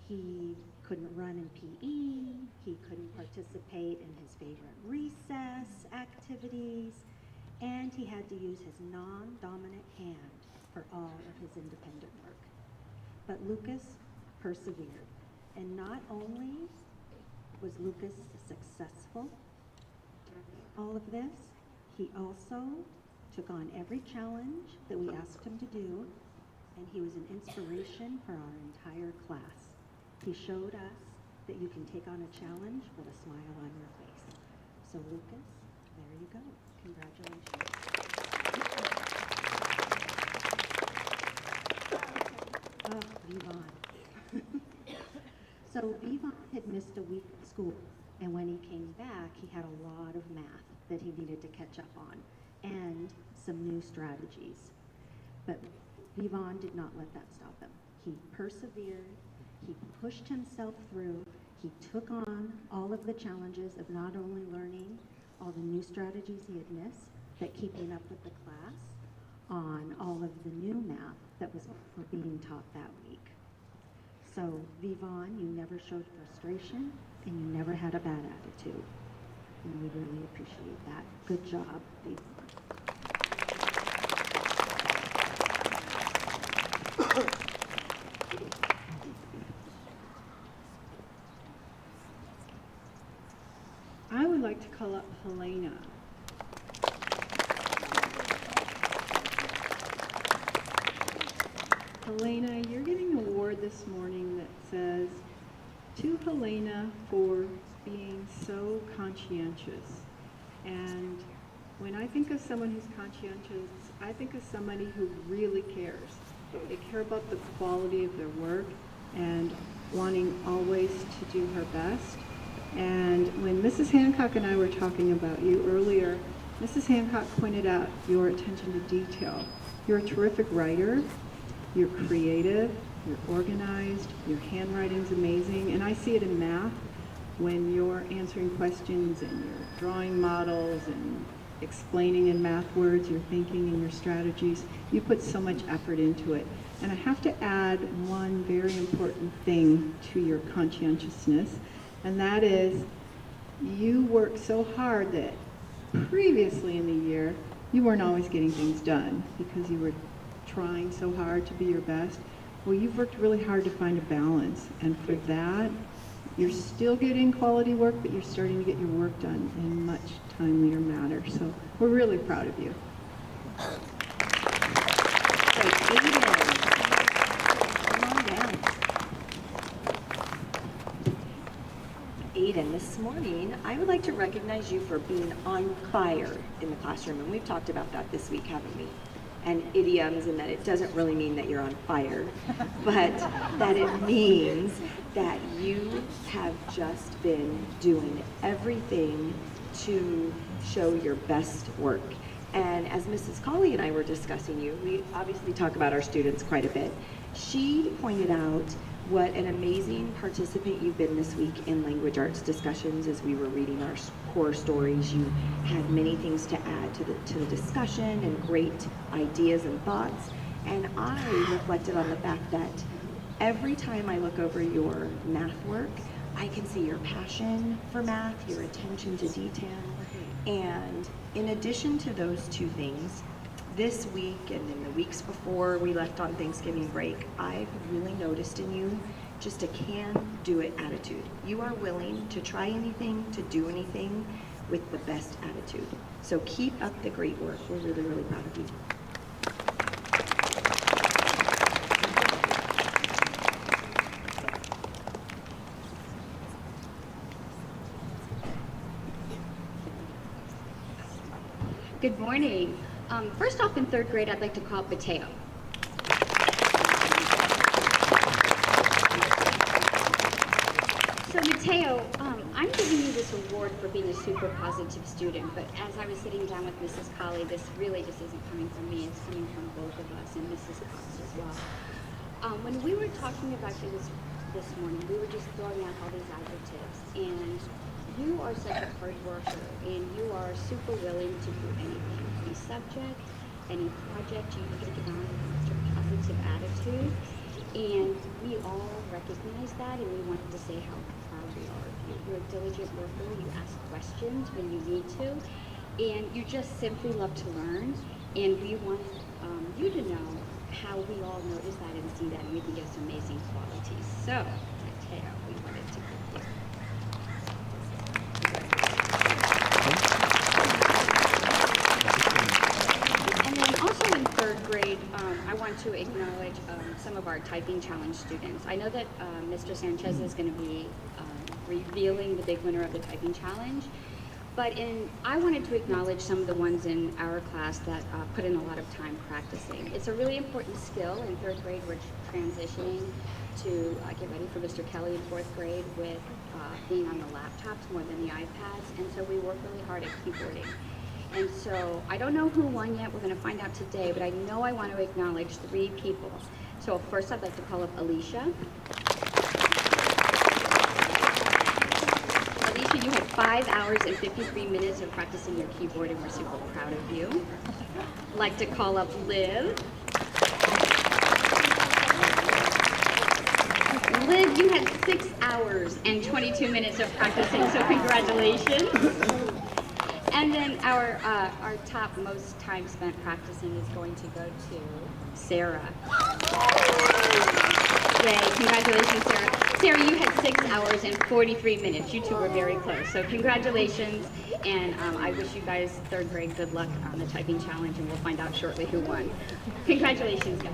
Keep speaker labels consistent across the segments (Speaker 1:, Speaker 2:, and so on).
Speaker 1: He couldn't run in PE, he couldn't participate in his favorite recess activities, and he had to use his non-dominant hand for all of his independent work. But Lucas persevered, and not only was Lucas successful all of this, he also took on every challenge that we asked him to do, and he was an inspiration for our entire class. He showed us that you can take on a challenge with a smile on your face. So Lucas, there you go. Congratulations. Oh, Vivon. So Vivon had missed a week of school, and when he came back, he had a lot of math that he needed to catch up on, and some new strategies. But Vivon did not let that stop him. He persevered, he pushed himself through, he took on all of the challenges of not only learning all the new strategies he had missed, but keeping up with the class on all of the new math that was being taught that week. So Vivon, you never showed frustration, and you never had a bad attitude. And we really appreciate that. Good job, Vivon.
Speaker 2: I would like to call up Helena. Helena, you're getting an award this morning that says, to Helena for being so conscientious. And when I think of someone who's conscientious, I think of somebody who really cares. They care about the quality of their work and wanting always to do her best. And when Mrs. Hancock and I were talking about you earlier, Mrs. Hancock pointed out your attention to detail. You're a terrific writer, you're creative, you're organized, your handwriting's amazing, and I see it in math when you're answering questions and you're drawing models and explaining in math words your thinking and your strategies. You put so much effort into it. And I have to add one very important thing to your conscientiousness, and that is you work so hard that previously in the year you weren't always getting things done because you were trying so hard to be your best. Well, you've worked really hard to find a balance, and for that you're still getting quality work, but you're starting to get your work done in much timelier manner. So we're really proud of you.
Speaker 3: Aiden, this morning, I would like to recognize you for being on fire in the classroom, and we've talked about that this week, haven't we? And idioms, and that it doesn't really mean that you're on fire, but that it means that you have just been doing everything to show your best work. And as Mrs. Colley and I were discussing you, we obviously talk about our students quite a bit. She pointed out what an amazing participant you've been this week in language arts discussions as we were reading our core stories. You had many things to add to the discussion and great ideas and thoughts. And I reflected on the fact that every time I look over your math work, I can see your passion for math, your attention to detail. And in addition to those two things, this week and in the weeks before we left on Thanksgiving break, I've really noticed in you just a can-do-it attitude. You are willing to try anything, to do anything with the best attitude. So keep up the great work. We're really, really proud of you.
Speaker 4: Good morning. First off, in third grade, I'd like to call up Mateo. So Mateo, I'm giving you this award for being a super positive student, but as I was sitting down with Mrs. Colley, this really just isn't coming from me, it's coming from both of us and Mrs. Cox as well. When we were talking about you this morning, we were just throwing out all these adjectives, and you are such a hard worker, and you are super willing to do anything. Any subject, any project, you take it on with such a positive attitude, and we all recognize that, and we wanted to say how proud we are of you. You're a diligent worker, you ask questions when you need to, and you just simply love to learn, and we want you to know how we all notice that and see that, and we think it's amazing qualities. So, Mateo, we wanted to give you. And then also in third grade, I want to acknowledge some of our typing challenge students. I know that Mr. Sanchez is going to be revealing the big winner of the typing challenge, but I wanted to acknowledge some of the ones in our class that put in a lot of time practicing. It's a really important skill. In third grade, we're transitioning to get ready for Mr. Kelly in fourth grade with being on the laptops more than the iPads, and so we work really hard at keyboarding. And so I don't know who won yet. We're going to find out today, but I know I want to acknowledge 3 people. So first I'd like to call up Alicia. Alicia, you had 5 hours and 53 minutes of practicing your keyboard, and we're super proud of you. I'd like to call up Liv. Liv, you had 6 hours and 22 minutes of practicing, so congratulations. And then our top most time spent practicing is going to go to Sarah. Yay, congratulations, Sarah. Sarah, you had 6 hours and 43 minutes. You two were very close. So congratulations, and I wish you guys, third grade, good luck on the typing challenge, and we'll find out shortly who won. Congratulations, guys.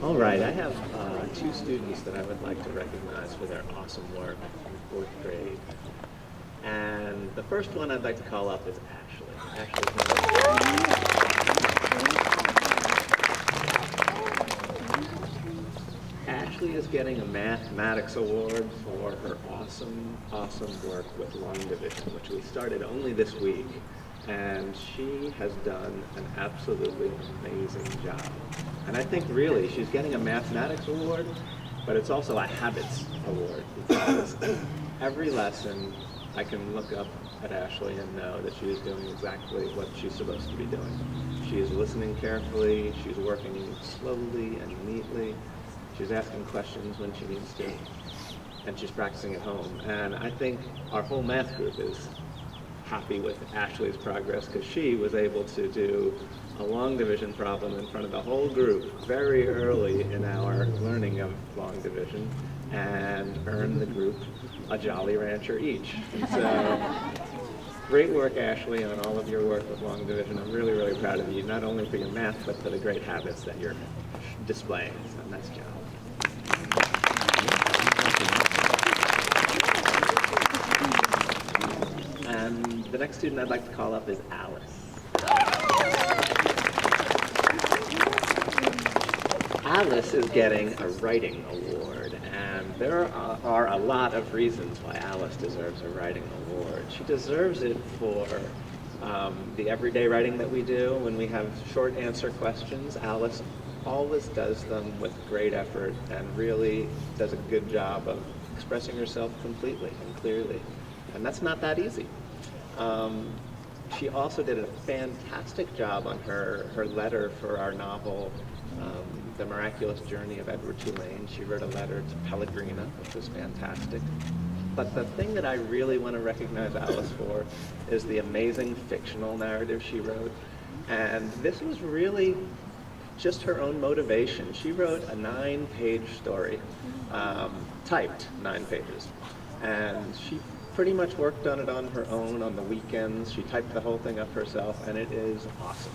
Speaker 5: All right, I have 2 students that I would like to recognize for their awesome work in 4th grade. And the first one I'd like to call up is Ashley. Ashley is getting a mathematics award for her awesome work with long division, which we started only this week. And she has done an absolutely amazing job. And I think really she's getting a mathematics award, but it's also a habits award, because every lesson I can look up at Ashley and know that she is doing exactly what she's supposed to be doing. She is listening carefully, she's working slowly and neatly, she's asking questions when she needs to, and she's practicing at home. And I think our whole math group is happy with Ashley's progress, because she was able to do a long division problem in front of the whole group very early in our learning of long division and earn the group a Jolly Rancher each. And so, great work, Ashley, on all of your work with long division. I'm really, really proud of you, not only for your math, but for the great habits that you're displaying. So nice job. And the next student I'd like to call up is Alice. Alice is getting a writing award, and there are a lot of reasons why Alice deserves a writing award. She deserves it for the everyday writing that we do. When we have short answer questions, Alice always does them with great effort and really does a good job of expressing herself completely and clearly. And that's not that easy. She also did a fantastic job on her letter for our novel, The Miraculous Journey of Edward Tulane. She wrote a letter to Pellegrina, which was fantastic. But the thing that I really want to recognize Alice for is the amazing fictional narrative she wrote. And this was really just her own motivation. She wrote a 9-page story, typed 9 pages. And she pretty much worked on it on her own on the weekends. She typed the whole thing up herself, and it is awesome.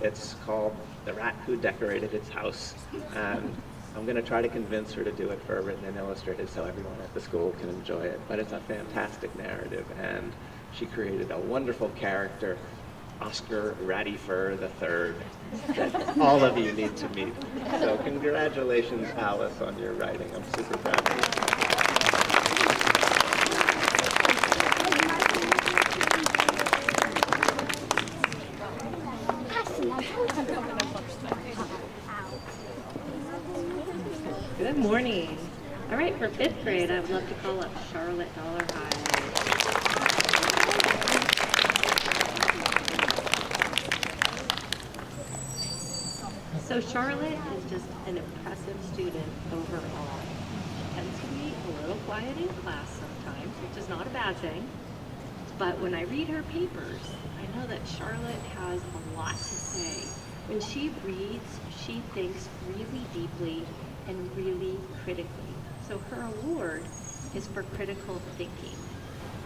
Speaker 5: It's called The Rat Who Decorated Its House, and I'm going to try to convince her to do it for a written and illustrated so everyone at the school can enjoy it. But it's a fantastic narrative, and she created a wonderful character, Oscar Rattyfur III, that all of you need to meet. So congratulations, Alice, on your writing. I'm super proud of you.
Speaker 6: Good morning. All right, for fifth grade, I would love to call up Charlotte Dollar High. So Charlotte is just an impressive student overall. She tends to be a little quiet in class sometimes, which is not a bad thing. But when I read her papers, I know that Charlotte has a lot to say. When she reads, she thinks really deeply and really critically. So her award is for critical thinking.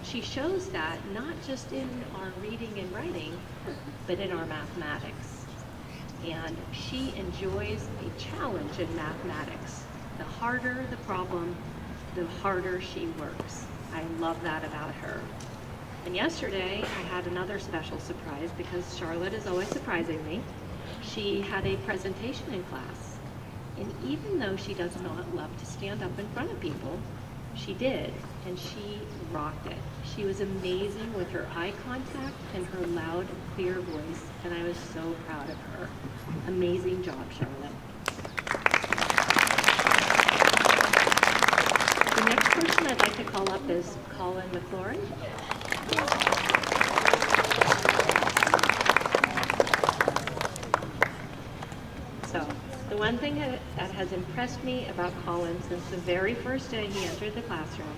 Speaker 6: She shows that not just in our reading and writing, but in our mathematics. And she enjoys a challenge in mathematics. The harder the problem, the harder she works. I love that about her. And yesterday, I had another special surprise because Charlotte is always surprising me. She had a presentation in class. And even though she does not love to stand up in front of people, she did, and she rocked it. She was amazing with her eye contact and her loud, clear voice, and I was so proud of her. Amazing job, Charlotte. The next person I'd like to call up is Colin McLaurin. So, the one thing that has impressed me about Colin since the very first day he entered the classroom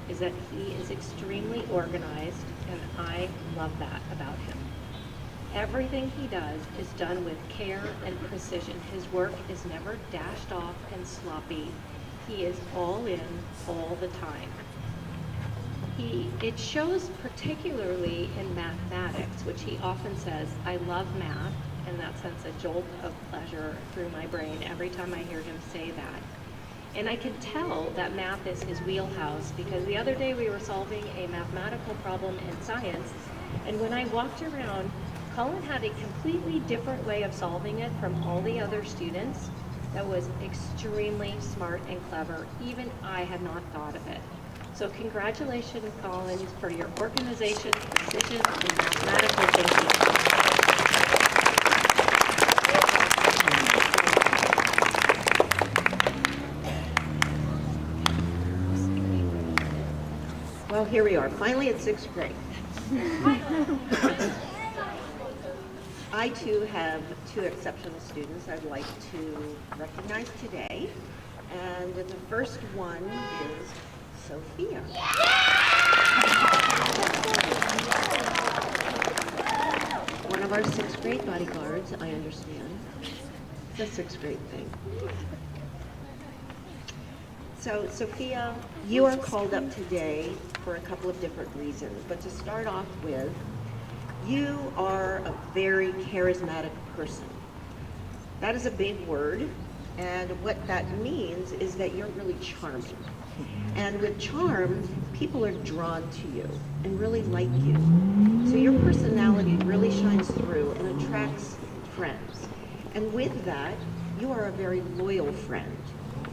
Speaker 6: is that he is extremely organized, and I love that about him. Everything he does is done with care and precision. His work is never dashed off and sloppy. He is all in all the time. It shows particularly in mathematics, which he often says, I love math, and that sends a jolt of pleasure through my brain every time I hear him say that. And I can tell that math is his wheelhouse because the other day we were solving a mathematical problem in science, and when I walked around, Colin had a completely different way of solving it from all the other students that was extremely smart and clever. Even I had not thought of it. So congratulations, Colin, for your organization, precision, and mathematical thinking.
Speaker 7: Well, here we are, finally at sixth grade. I too have two exceptional students I'd like to recognize today. And the first one is Sophia. One of our sixth grade bodyguards, I understand. It's a sixth grade thing. So, Sophia, you are called up today for a couple of different reasons, but to start off with, you are a very charismatic person. That is a big word, and what that means is that you're really charming. And with charm, people are drawn to you and really like you. So your personality really shines through and attracts friends. And with that, you are a very loyal friend.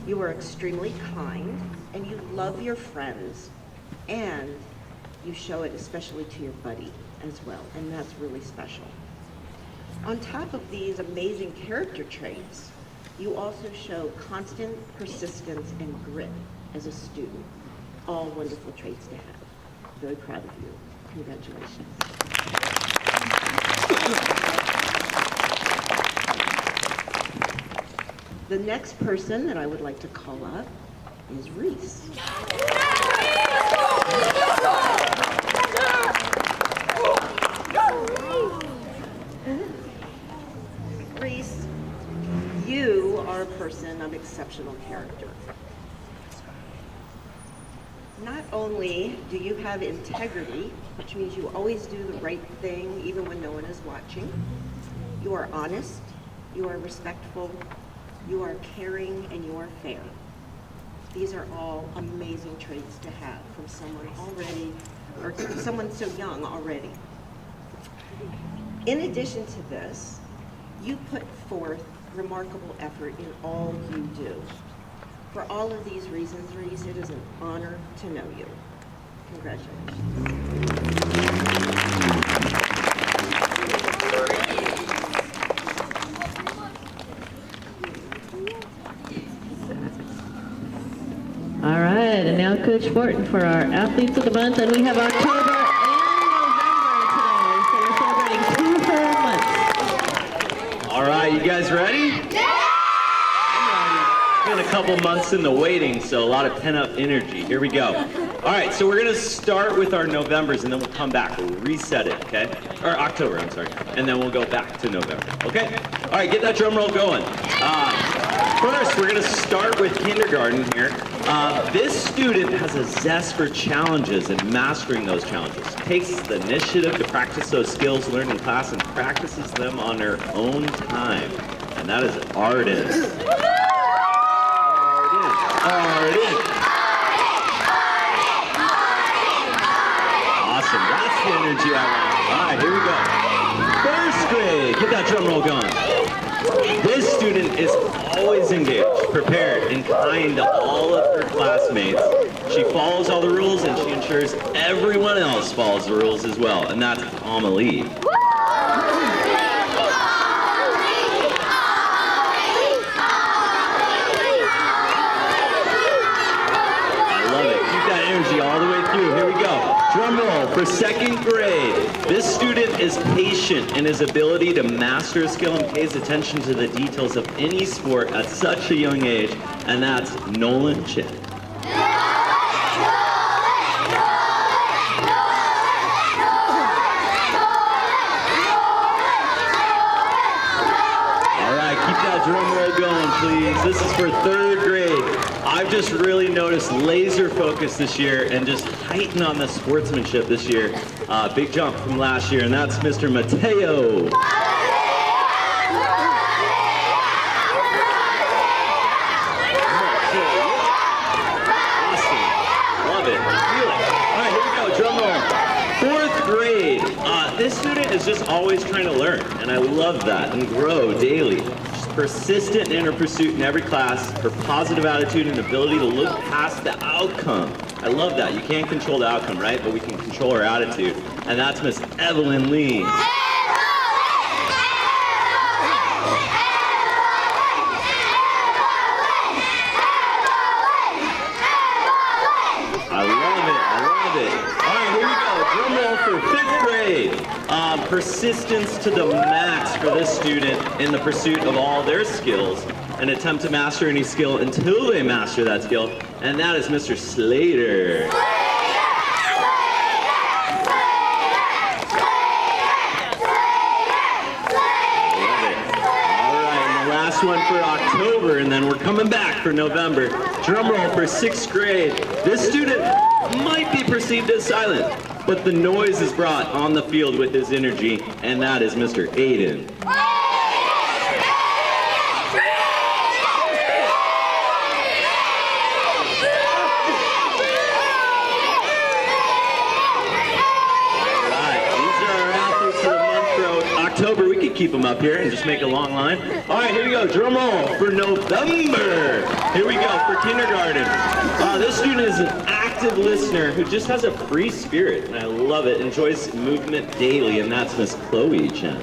Speaker 7: You are extremely kind, and you love your friends, and you show it especially to your buddy as well, and that's really special. On top of these amazing character traits, you also show constant persistence and grit as a student. All wonderful traits to have. Very proud of you. Congratulations. The next person that I would like to call up is Reese. Reese, you are a person of exceptional character. Not only do you have integrity, which means you always do the right thing even when no one is watching, you are honest, you are respectful, you are caring, and you are fair. These are all amazing traits to have from someone already, or someone so young already. In addition to this, you put forth remarkable effort in all you do. For all of these reasons, Reese, it is an honor to know you. Congratulations.
Speaker 8: All right, and now Coach Fortin for our Athletes of the Month, and we have October and November today, so we're celebrating 2 whole months.
Speaker 9: All right, you guys ready? It's been a couple months in the waiting, so a lot of pent-up energy. Here we go. All right, so we're gonna start with our Novembers, and then we'll come back. We'll reset it, okay? Or October, I'm sorry. And then we'll go back to November, okay? All right, get that drum roll going. First, we're gonna start with kindergarten here. This student has a zest for challenges and mastering those challenges. Takes the initiative to practice those skills learned in class and practices them on her own time. And that is Arden. Arden. Awesome, that's the energy I want. All right, here we go. First grade, get that drum roll going. This student is always engaged, prepared, and kind to all of her classmates. She follows all the rules and she ensures everyone else follows the rules as well, and that's Amelie. Energy all the way through. Here we go. Drum roll for second grade. This student is patient in his ability to master a skill and pays attention to the details of any sport at such a young age, and that's Nolan Chin. All right, keep that drum roll going, please. This is for third grade. I've just really noticed laser focus this year and just heighten on the sportsmanship this year. Big jump from last year, and that's Mr. Mateo. Awesome. Love it. Feel it. All right, here we go. Drum roll. Fourth grade. This student is just always trying to learn, and I love that, and grow daily. Persistent in her pursuit in every class, her positive attitude and ability to look past the outcome. I love that. You can't control the outcome, right? But we can control our attitude. And that's Miss Evelyn Lee. I love it. I love it. All right, here we go. Drum roll for fifth grade. Persistence to the max for this student in the pursuit of all their skills. An attempt to master any skill until they master that skill. And that is Mr. Slater. Last one for October, and then we're coming back for November. Drum roll for sixth grade. This student might be perceived as silent, but the noise is brought on the field with his energy, and that is Mr. Aiden. October, we could keep them up here and just make a long line. All right, here we go. Drum roll for November. Here we go for kindergarten. This student is an active listener who just has a free spirit, and I love it. Enjoys movement daily, and that's Miss Chloe Chen.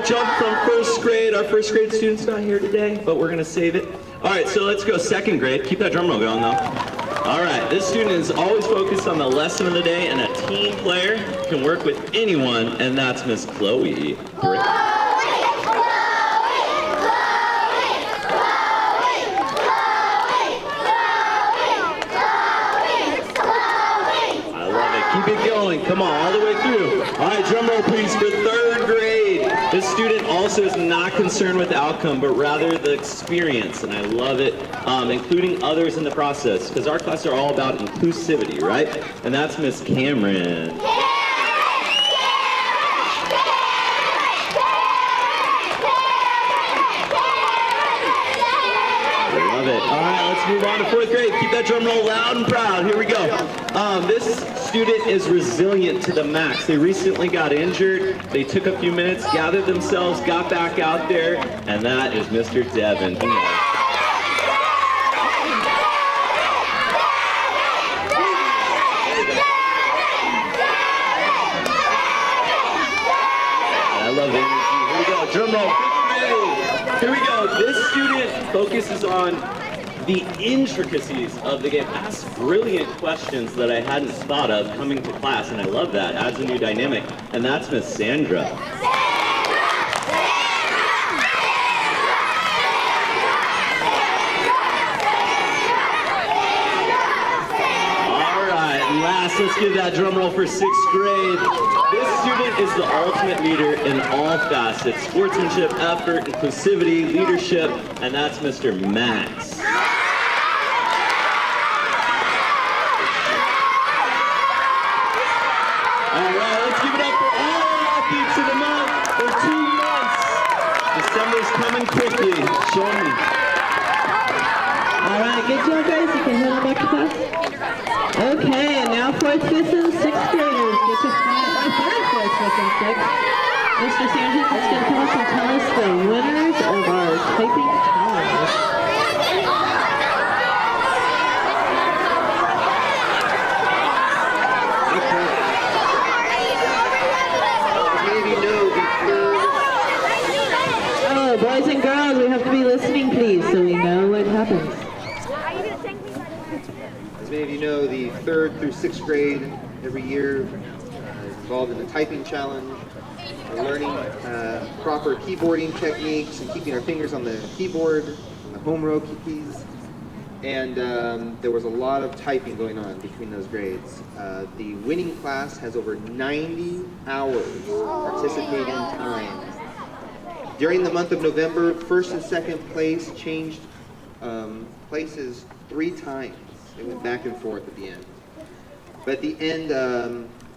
Speaker 9: Jump from first grade. Our first grade student's not here today, but we're gonna save it. All right, so let's go second grade. Keep that drum roll going though. All right, this student is always focused on the lesson of the day and a team player, can work with anyone, and that's Miss Chloe. Keep it going. Come on, all the way through. All right, drum roll please for third grade. This student also is not concerned with the outcome, but rather the experience, and I love it, including others in the process, because our classes are all about inclusivity, right? And that's Miss Cameron. All right, let's move on to fourth grade. Keep that drum roll loud and proud. Here we go. This student is resilient to the max. They recently got injured. They took a few minutes, gathered themselves, got back out there, and that is Mr. Devin. that. Drum roll. Here we go. This student focuses on the intricacies of the game. Asks brilliant questions that I hadn't thought of coming to class, and I love that. Adds a new dynamic, and that's Miss Sandra. All right, and last, let's give that drum roll for 6th grade. This student is the ultimate leader in all facets: sportsmanship, effort, inclusivity, leadership, and that's Mr. Max. All right, let's give it up for all our athletes of the month for 2 months. December's coming quickly. Show me.
Speaker 8: All right, good job, guys. You can head on back to class. Okay, and now 4th, 5th, and 6th graders get to find our 3rd, 4th, 5th, and 6th. Mr. Sanchez is going to come up and tell us the winners of our typing challenge. Oh, boys and girls, we have to be listening, please, so we know what happens.
Speaker 10: As many of you know, the 3rd through 6th grade every year is involved in the typing challenge. We're learning proper keyboarding techniques and keeping our fingers on the keyboard, on the home row keys. And there was a lot of typing going on between those grades. The winning class has over 90 hours participating time. During the month of November, 1st and 2nd place changed places 3 times. They went back and forth at the end. But at the end,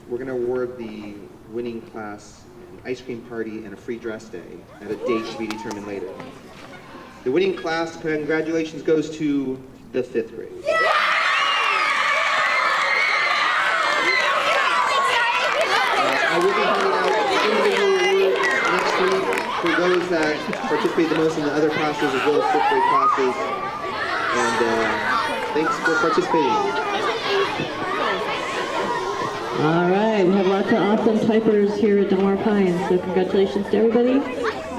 Speaker 10: we're going to award the winning class an ice cream party and a free dress day at a date to be determined later. The winning class, congratulations, goes to the 5th grade. I will be handing out individual awards next week for those that participate the most in the other classes as well as 5th grade classes. And thanks for participating.
Speaker 8: All right, we have lots of awesome typers here at Delmar Pines, so congratulations to everybody.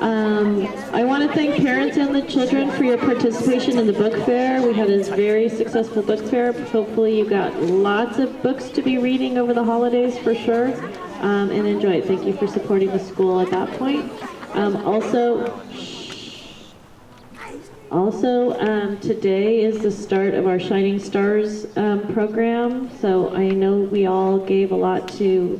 Speaker 8: I want to thank parents and the children for your participation in the book fair. We had a very successful book fair. Hopefully you got lots of books to be reading over the holidays for sure, and enjoy it. Thank you for supporting the school at that point. Also, today is the start of our Shining Stars program. So I know we all gave a lot to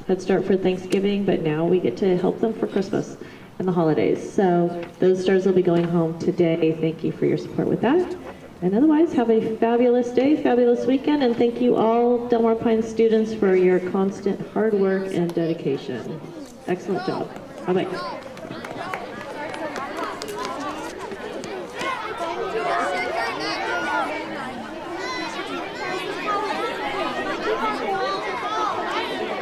Speaker 8: Head Start for Thanksgiving, but now we get to help them for Christmas and the holidays. So those stars will be going home today. Thank you for your support with that. And otherwise, have a fabulous day, fabulous weekend, and thank you all Delmar Pines students for your constant hard work and dedication. Excellent job. Bye-bye.